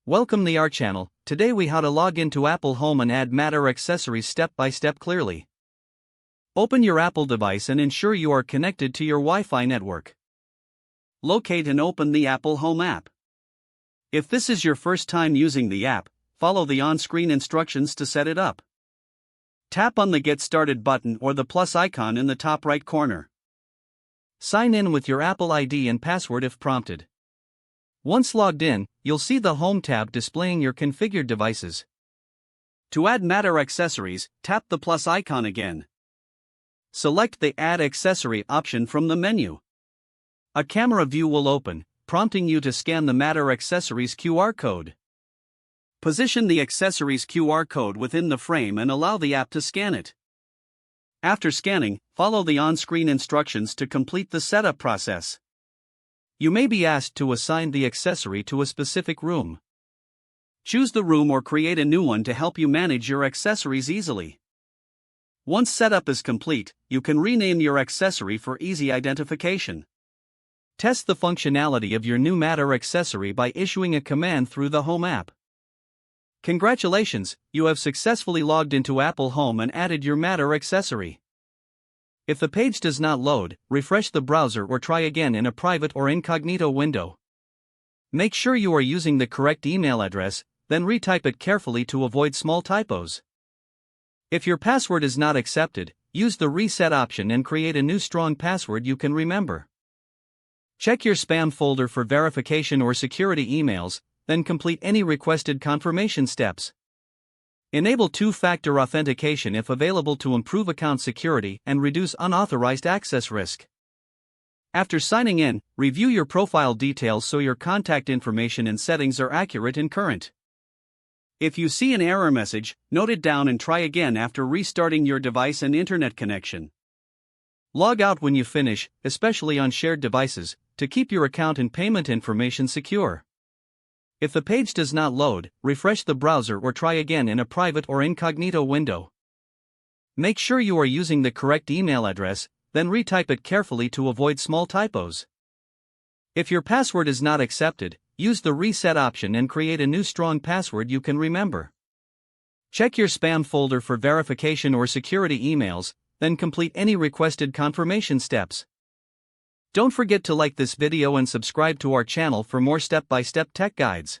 Welcome to our channel. Today we how to log into Apple Home and add Matter accessories step by step clearly. Open your Apple device and ensure you are connected to your Wi-Fi network. Locate and open the Apple Home app. If this is your first time using the app, follow the on-screen instructions to set it up. Tap on the Get Started button or the plus icon in the top right corner. Sign in with your Apple ID and password if prompted. Once logged in, you'll see the Home tab displaying your configured devices. To add Matter accessories, tap the plus icon again. Select the Add Accessory option from the menu. A camera view will open, prompting you to scan the Matter accessories QR code. Position the accessories QR code within the frame and allow the app to scan it. After scanning, follow the on-screen instructions to complete the setup process. You may be asked to assign the accessory to a specific room. Choose the room or create a new one to help you manage your accessories easily. Once setup is complete, you can rename your accessory for easy identification. Test the functionality of your new Matter accessory by issuing a command through the Home app. Congratulations, you have successfully logged into Apple Home and added your Matter accessory. If the page does not load, refresh the browser or try again in a private or incognito window. Make sure you are using the correct email address, then retype it carefully to avoid small typos. If your password is not accepted, use the reset option and create a new strong password you can remember. Check your spam folder for verification or security emails, then complete any requested confirmation steps. Enable two-factor authentication if available to improve account security and reduce unauthorized access risk. After signing in, review your profile details so your contact information and settings are accurate and current. If you see an error message, note it down and try again after restarting your device and internet connection. Log out when you finish, especially on shared devices, to keep your account and payment information secure. If the page does not load, refresh the browser or try again in a private or incognito window. Make sure you are using the correct email address, then retype it carefully to avoid small typos. If your password is not accepted, use the reset option and create a new strong password you can remember. Check your spam folder for verification or security emails, then complete any requested confirmation steps. Don't forget to like this video and subscribe to our channel for more step-by-step tech guides.